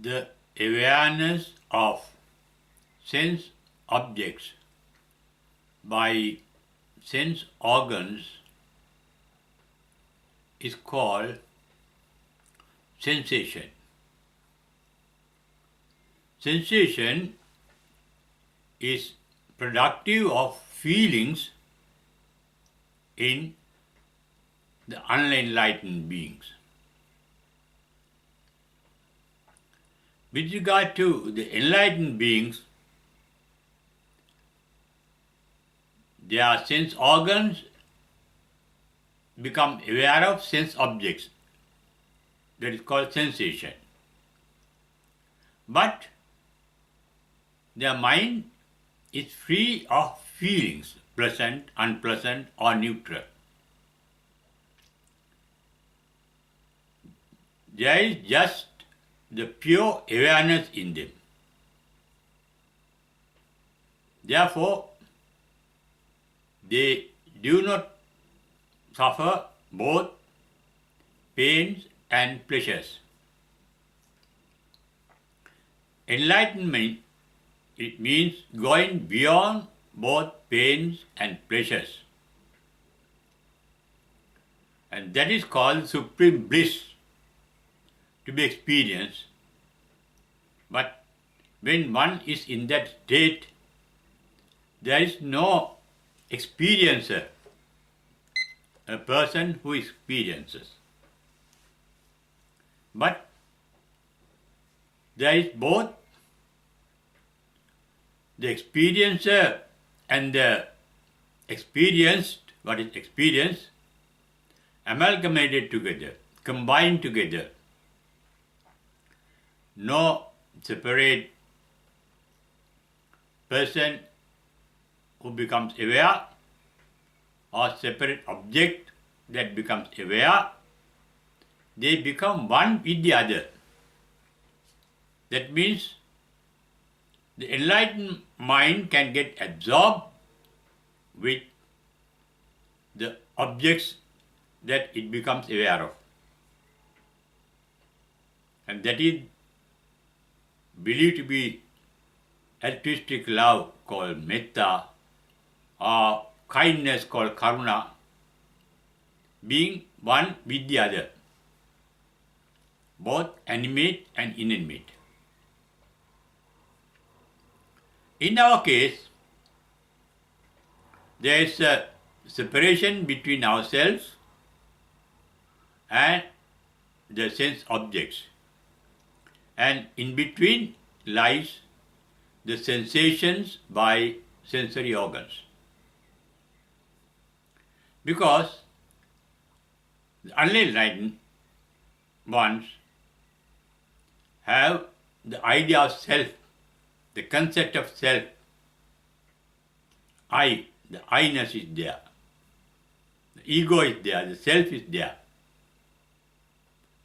The awareness of sense objects by sense organs is called sensation. Sensation is productive of feelings in the unenlightened beings. With regard to the enlightened beings, their sense organs become aware of sense objects. That is called sensation. But their mind is free of feelings, pleasant, unpleasant, or neutral. There is just the pure awareness in them. Therefore, they do not suffer both pains and pleasures. Enlightenment, it means going beyond both pains and pleasures. And that is called supreme bliss to be experienced. But when one is in that state, there is no experiencer, a person who experiences. But there is both the experiencer and the experienced, what is experienced, amalgamated together, combined together. No separate person who becomes aware or separate object that becomes aware. They become one with the other. That means the enlightened mind can get absorbed with the objects that it becomes aware of. And that is believed to be altruistic love called metta, or kindness called karuna, being one with the other, both animate and inanimate. In our case, there is a separation between ourselves and the sense objects, and in between lies the sensations by sensory organs. Because the unenlightened ones have the idea of self, the concept of self. I, the I-ness is there. The ego is there, the self is there.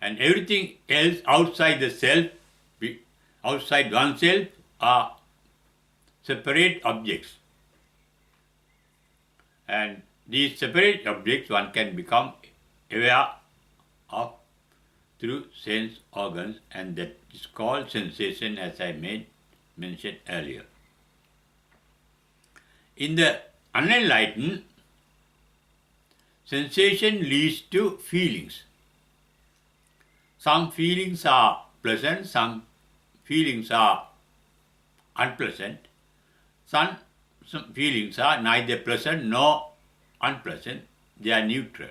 And everything else outside the self, outside oneself, are separate objects. And these separate objects one can become aware of through sense organs, and that is called sensation, as I mentioned earlier. In the unenlightened, sensation leads to feelings. Some feelings are pleasant, some feelings are unpleasant, some feelings are neither pleasant nor unpleasant, they are neutral.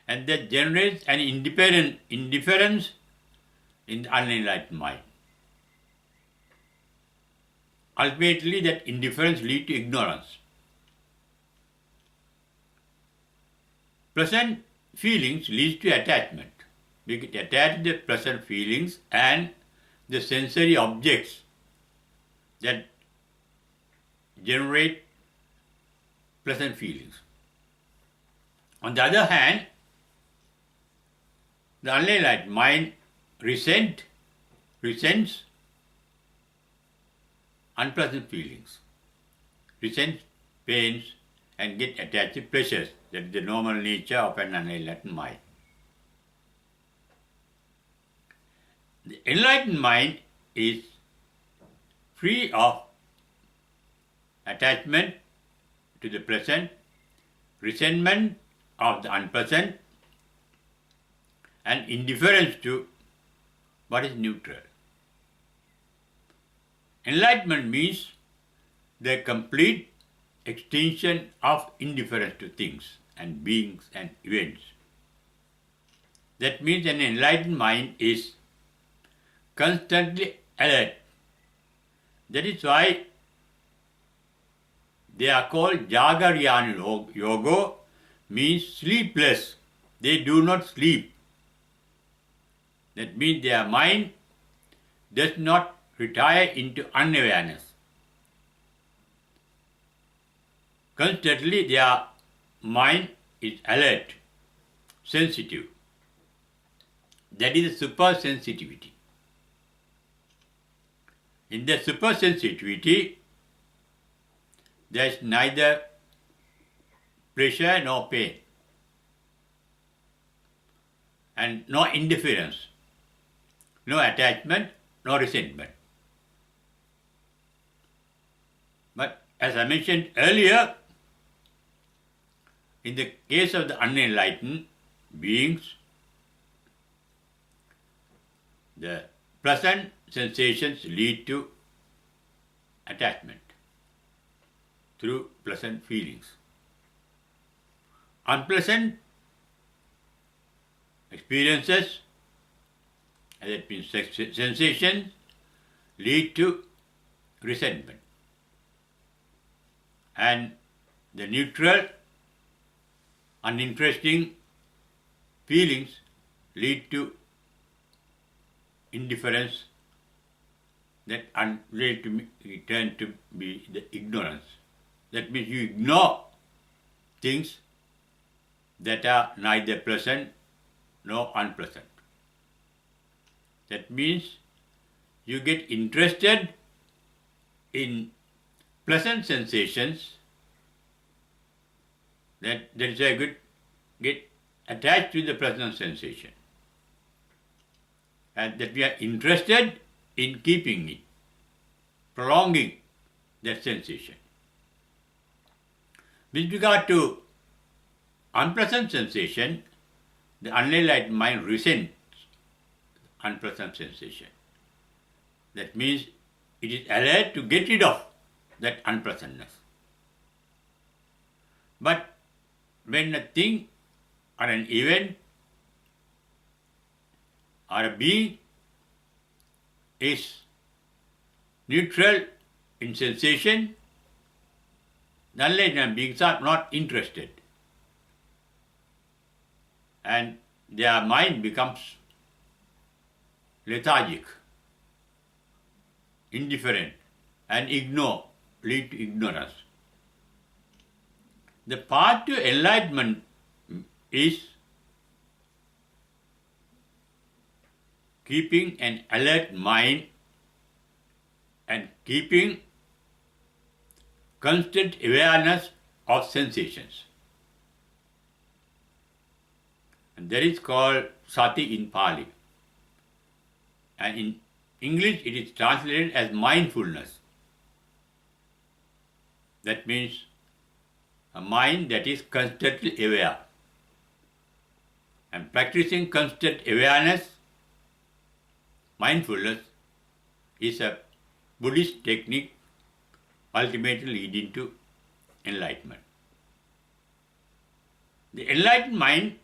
And that generates an indifference in the unenlightened mind. Ultimately, that indifference leads to ignorance. Pleasant feelings leads to attachment. We get attached to the pleasant feelings and the sensory objects that generate pleasant feelings. On the other hand, the unenlightened mind resents unpleasant feelings, resents pains, and get attached to pleasures. That is the normal nature of an unenlightened mind. The enlightened mind is free of attachment to the present, resentment of the unpleasant, and indifference to what is neutral. Enlightenment means the complete extinction of indifference to things and beings and events. That means an enlightened mind is constantly alert. That is why they are called Jagaryan Yoga, means sleepless. They do not sleep. That means their mind does not retire into unawareness. Constantly their mind is alert, sensitive. That is supersensitivity. In the supersensitivity, there is neither pleasure nor pain, and no indifference, no attachment, no resentment. But as I mentioned earlier, in the case of the unenlightened beings, the pleasant sensations lead to attachment through pleasant feelings. Unpleasant experiences, that means sensations, lead to resentment. And the neutral, uninteresting feelings lead to indifference, that lead to turn to be the ignorance. That means you ignore things that are neither pleasant nor unpleasant. That means you get interested in pleasant sensations, that is a good, get attached to the pleasant sensation, and that we are interested in keeping it, prolonging that sensation. With regard to unpleasant sensation, the unenlightened mind resents unpleasant sensation. That means it is alert to get rid of that unpleasantness. But when a thing or an event or a being is neutral in sensation, the unenlightened beings are not interested, and their mind becomes lethargic, indifferent, and lead to ignorance. The path to enlightenment is keeping an alert mind and keeping constant awareness of sensations. And that is called sati in Pali. And in English it is translated as mindfulness. That means a mind that is constantly aware. And practicing constant awareness, mindfulness, is a Buddhist technique ultimately leading to enlightenment. The enlightened mind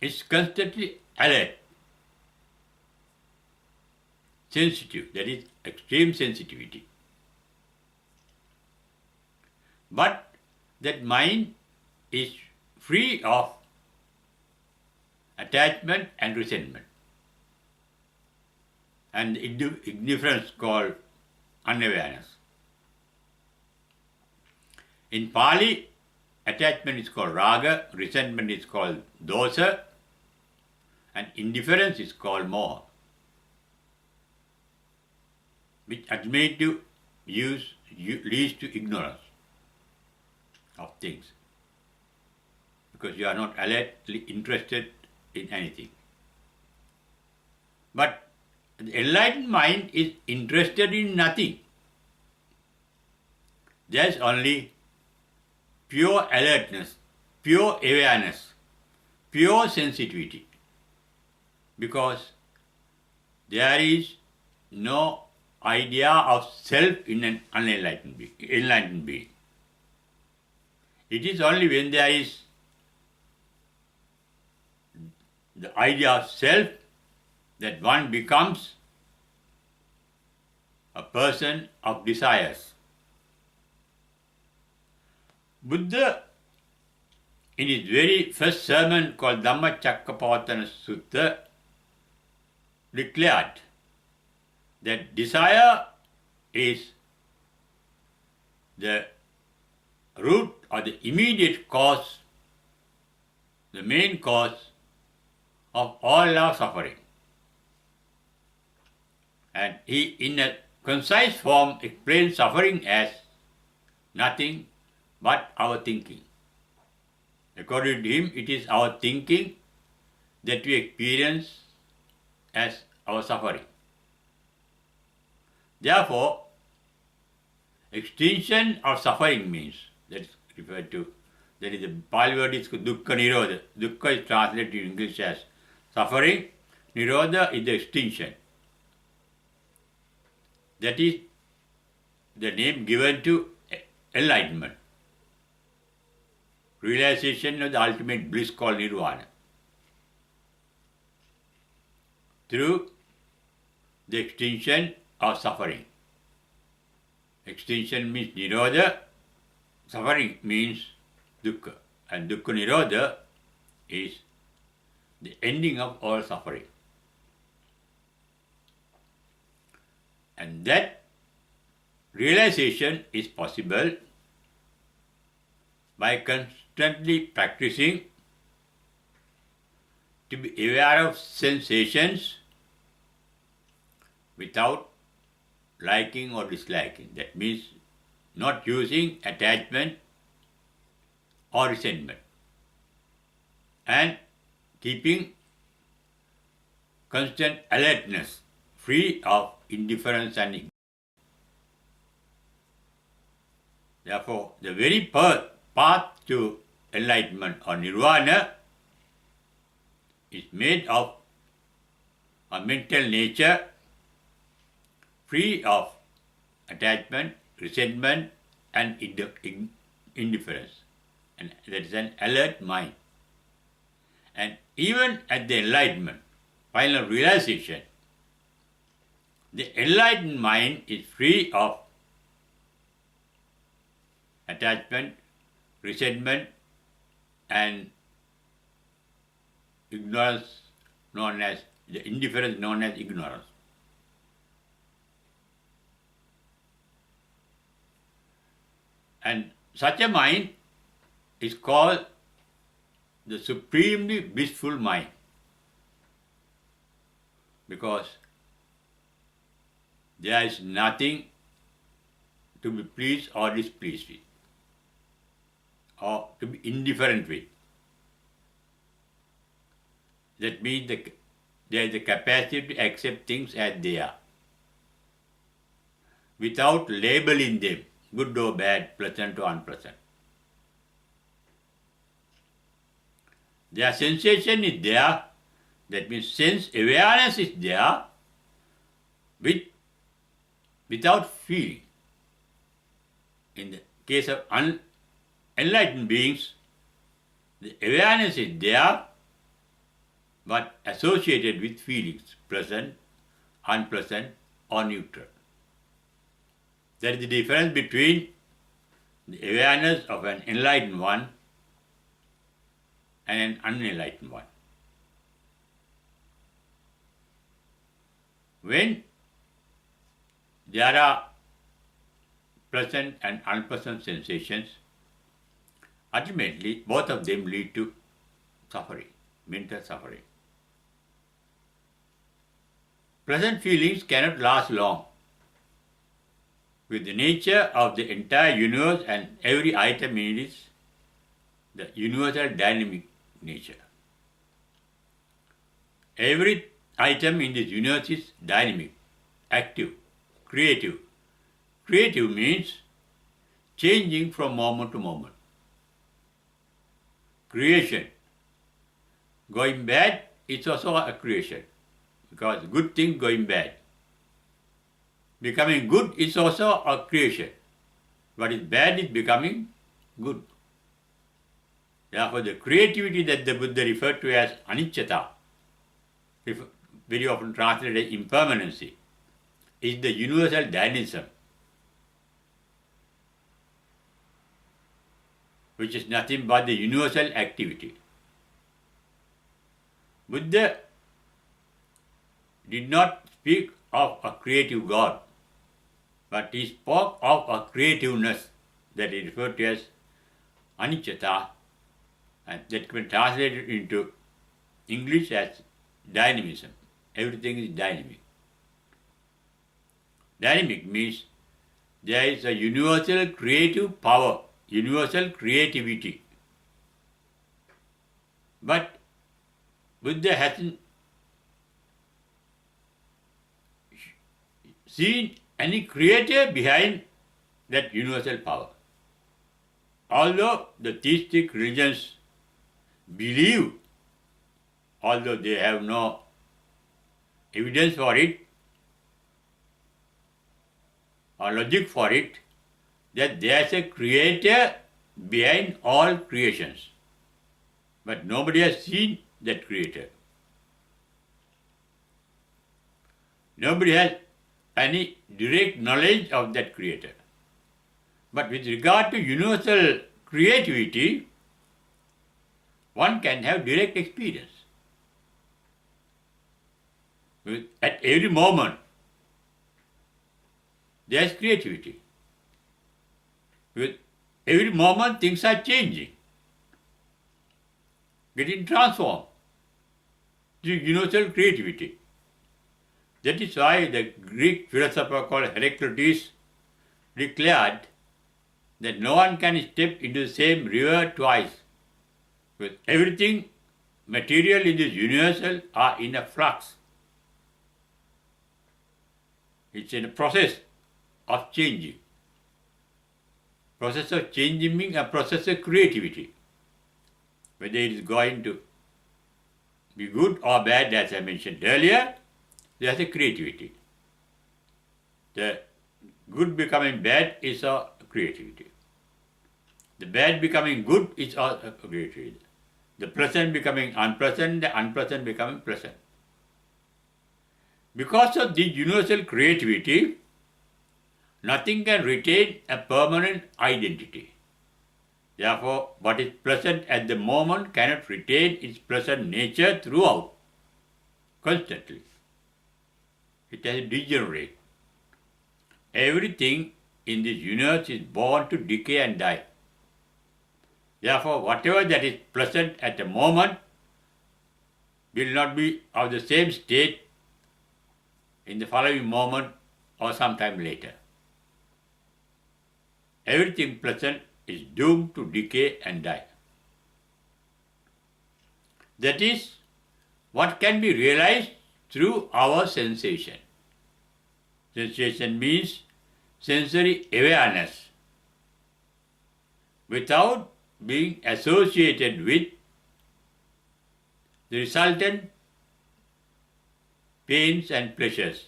is constantly alert, sensitive, that is extreme sensitivity. But that mind is free of attachment and resentment. And indifference called unawareness. In Pali, attachment is called raga, resentment is called dosa, and indifference is called moha, which ultimately leads to ignorance of things, because you are not alertly interested in anything. But The enlightened mind is interested in nothing. There's only pure alertness, pure awareness, pure sensitivity. Because there is no idea of self in an enlightened being. It is only when there is the idea of self that one becomes a person of desires. Buddha, in his very first sermon called Dhammacakkappavattana Sutta, declared that desire is the root or the immediate cause, the main cause of all our suffering. And he, in a concise form, explains suffering as nothing but our thinking. According to him, it is our thinking that we experience as our suffering. Therefore, extinction of suffering means, that is referred to, that is the Pali word is dukkha nirodha. Dukkha is translated in English as suffering. Nirodha is the extinction. That is the name given to enlightenment. Realization of the ultimate bliss called nirvana. Through the extinction of suffering. Extinction means nirodha, suffering means dukkha. And dukkha nirodha is the ending of all suffering. And that realization is possible by constantly practicing to be aware of sensations without liking or disliking. That means not using attachment or resentment, and keeping constant alertness, free of indifference and ignorance. Therefore, the very path to enlightenment or nirvana is made of a mental nature free of attachment, resentment, and indifference. And that is an alert mind. And even at the enlightenment, final realization, the enlightened mind is free of attachment, resentment, and ignorance, known as the indifference known as ignorance. And such a mind is called the supremely blissful mind, because there is nothing to be pleased or displeased with, or to be indifferent with. That means there is the capacity to accept things as they are, without labeling them, good or bad, pleasant or unpleasant. Their sensation is there, that means sense awareness is there, without feeling. In the case of enlightened beings, the awareness is there, but associated with feelings, pleasant, unpleasant, or neutral. That is the difference between the awareness of an enlightened one and an unenlightened one. When there are pleasant and unpleasant sensations, ultimately both of them lead to suffering, mental suffering. Pleasant feelings cannot last long. With the nature of the entire universe and every item in it is the universal dynamic nature. Every item in this universe is dynamic, active, creative. Creative means changing from moment to moment. Creation. Going bad is also a creation, because good thing going bad. Becoming good is also a creation. What is bad is becoming good. Therefore, the creativity that the Buddha referred to as anicca, very often translated as impermanency, is the universal dynamism, which is nothing but the universal activity. Buddha did not speak of a creative God, but he spoke of a creativeness that he referred to as anicca, and that can be translated into English as dynamism. Everything is dynamic. Dynamic means there is a universal creative power, universal creativity. But Buddha hasn't seen any creator behind that universal power. Although the theistic religions believe, although they have no evidence for it or logic for it, that there is a creator behind all creations. But nobody has seen that creator. Nobody has any direct knowledge of that creator. But with regard to universal creativity, one can have direct experience. At every moment, there is creativity. With every moment, things are changing, getting transformed to universal creativity. That is why the Greek philosopher called Heraclitus declared that no one can step into the same river twice. With everything material in this universal are in a flux. It's in a process of changing. Process of changing means a process of creativity. Whether it is going to be good or bad, as I mentioned earlier, there's a creativity. The good becoming bad is a creativity. The bad becoming good is also a creativity. The pleasant becoming unpleasant, the unpleasant becoming pleasant. Because of this universal creativity, nothing can retain a permanent identity. Therefore, what is pleasant at the moment cannot retain its pleasant nature throughout, constantly. It has to degenerate. Everything in this universe is born to decay and die. Therefore, whatever that is pleasant at the moment will not be of the same state in the following moment or sometime later. Everything pleasant is doomed to decay and die. That is what can be realized through our sensation. Sensation means sensory awareness without being associated with the resultant pains and pleasures.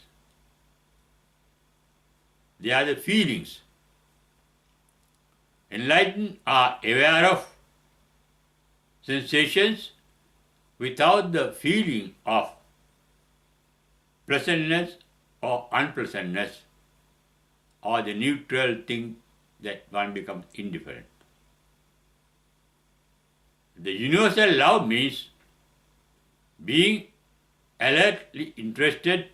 They are the feelings. Enlightened are aware of sensations without the feeling of pleasantness or unpleasantness, or the neutral thing that one becomes indifferent. The universal love means being alertly interested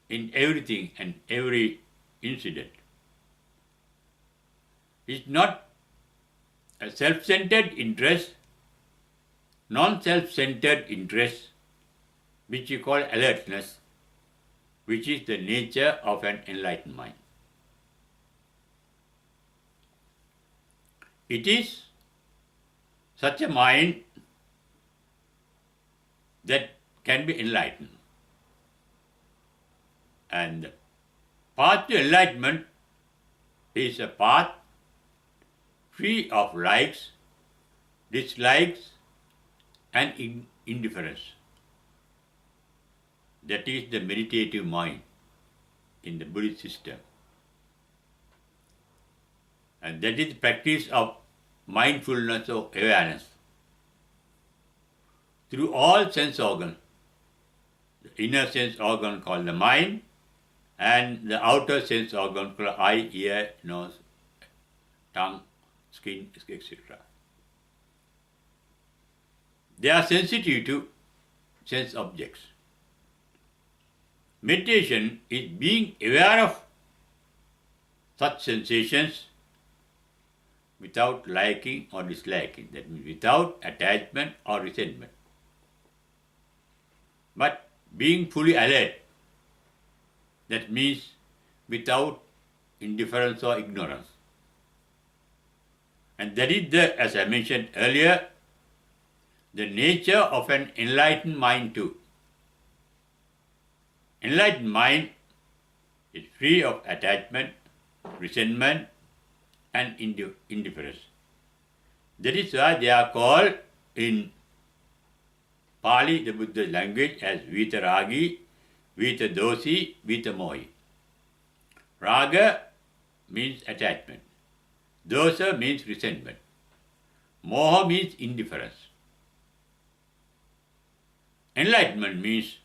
in everything and every incident. It's not a self-centered interest, non-self-centered interest, which we call alertness, which is the nature of an enlightened mind. It is such a mind that can be enlightened. And the path to enlightenment is a path free of likes, dislikes, and indifference. That is the meditative mind in the Buddhist system. And that is the practice of mindfulness of awareness through all sense organs. The inner sense organ called the mind, and the outer sense organ called eye, ear, nose, tongue, skin, etc. They are sensitive to sense objects. Meditation is being aware of such sensations without liking or disliking. That means without attachment or resentment. But being fully alert. That means without indifference or ignorance. And that is the, as I mentioned earlier, the nature of an enlightened mind too. Enlightened mind is free of attachment, resentment, and indifference. That is why they are called in Pali, the Buddha language, as Vitaragi, Vitadosi, Vitamohi. Raga means attachment. Dosa means resentment. Moha means indifference. Enlightenment means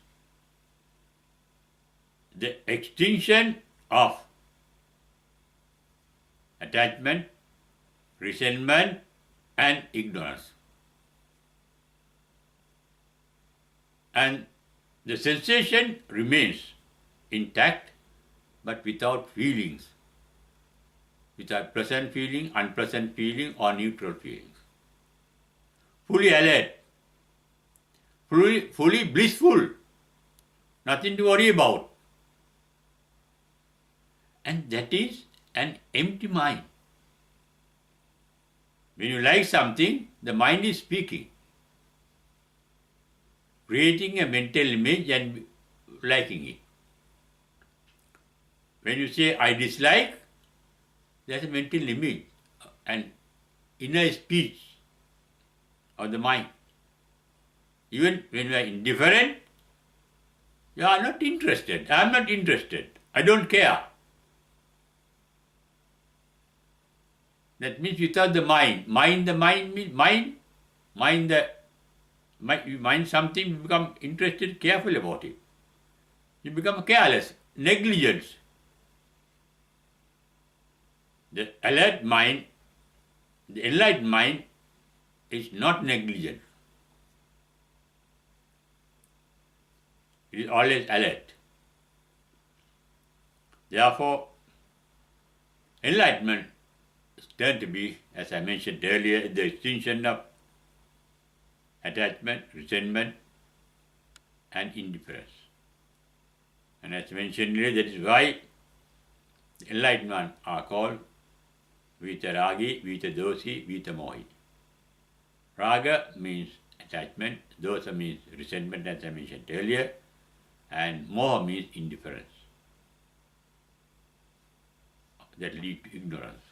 the extinction of attachment, resentment, and ignorance. And the sensation remains intact but without feelings, without pleasant feeling, unpleasant feeling, or neutral feelings. Fully alert, fully blissful, nothing to worry about. And that is an empty mind. When you like something, the mind is speaking, creating a mental image and liking it. When you say, I dislike, that's a mental image, an inner speech of the mind. Even when you are indifferent, you are not interested. I am not interested. I don't care. That means without the mind. The mind means mind. You mind something, you become interested, careful about it. You become careless, negligent. The alert mind, the enlightened mind, is not negligent. It is always alert. Therefore, enlightenment is turned to be, as I mentioned earlier, the extinction of attachment, resentment, and indifference. And as mentioned earlier, that is why the enlightened ones are called Vitaragi, Vitadosi, Vitamohi. Raga means attachment, dosa means resentment, as I mentioned earlier, and moha means indifference that lead to ignorance.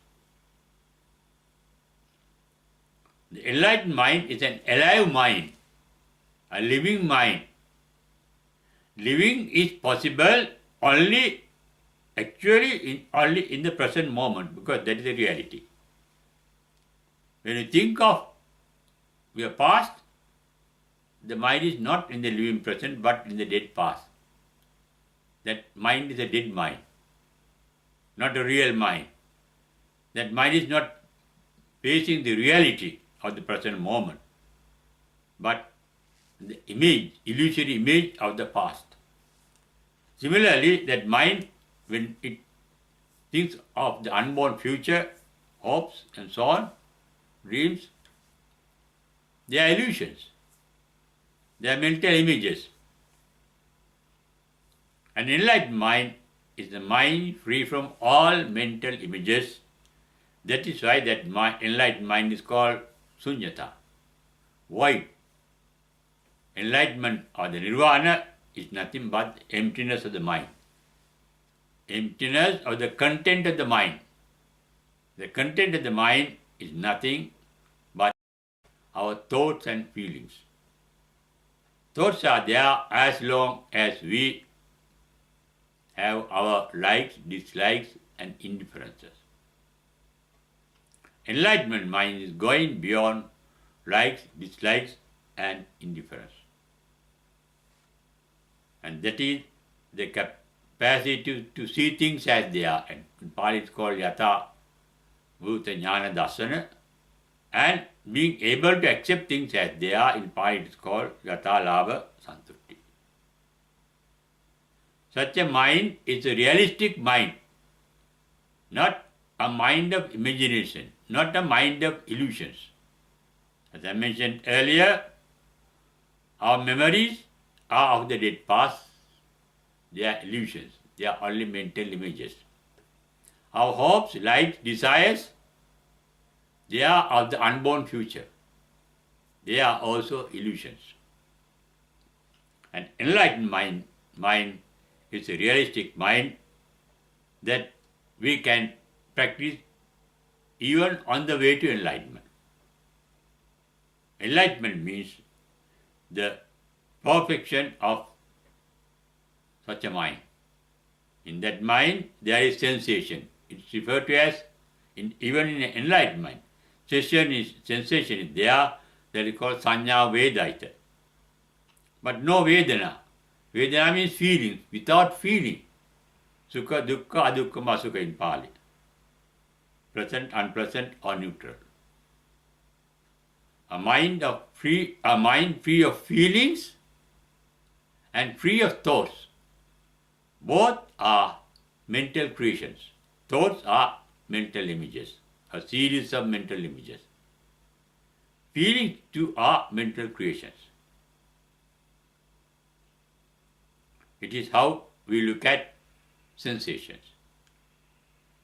The enlightened mind is an alive mind, a living mind. Living is possible only in the present moment, because that is the reality. When you think of your past, the mind is not in the living present but in the dead past. That mind is a dead mind, not a real mind. That mind is not facing the reality of the present moment, but the image, illusory image of the past. Similarly, that mind, when it thinks of the unborn future, hopes and so on, dreams, they are illusions. They are mental images. An enlightened mind is the mind free from all mental images. That is why that enlightened mind is called sunyata, void. Enlightenment or the nirvana is nothing but emptiness of the mind. emptiness of the content of the mind. The content of the mind is nothing but our thoughts and feelings. Thoughts are there as long as we have our likes, dislikes, and indifferences. Enlightenment mind is going beyond likes, dislikes, and indifference. And that is the capacity to see things as they are. And in Pali it's called Yatha Bhuta Jnana Dasana. And being able to accept things as they are, in Pali it is called Yatha Labha Santushti. Such a mind is a realistic mind, not a mind of imagination, not a mind of illusions. As I mentioned earlier, our memories are of the dead past. They are illusions. They are only mental images. Our hopes, likes, desires, they are of the unborn future. They are also illusions. An enlightened mind is a realistic mind that we can practice even on the way to enlightenment. Enlightenment means the perfection of such a mind. In that mind, there is sensation. It's referred to as, even in enlightenment, sensation is there, that is called Sanya Vedaita. But no Vedana. Vedana means feeling. Without feeling, Sukha, Dukkha, Adukkha, Masukha in Pali. Pleasant, unpleasant, or neutral. A mind free of feelings and free of thoughts. Both are mental creations. Thoughts are mental images, a series of mental images. Feelings too are mental creations. It is how we look at sensations.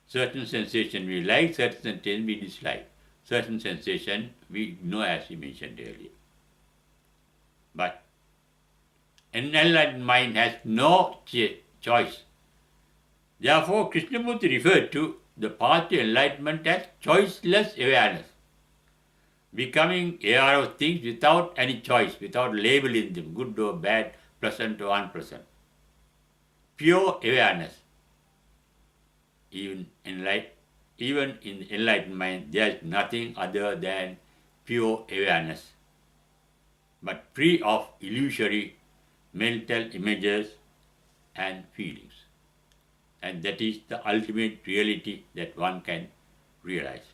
Certain sensation we like, certain sensation we dislike. Certain sensation we ignore, as we mentioned earlier. But an enlightened mind has no choice. Therefore, Krishnamurti referred to the path to enlightenment as choiceless awareness. Becoming aware of things without any choice, without labeling them, good or bad, pleasant or unpleasant. Pure awareness. Even in enlightened mind, there is nothing other than pure awareness, but free of illusory mental images and feelings. And that is the ultimate reality that one can realize.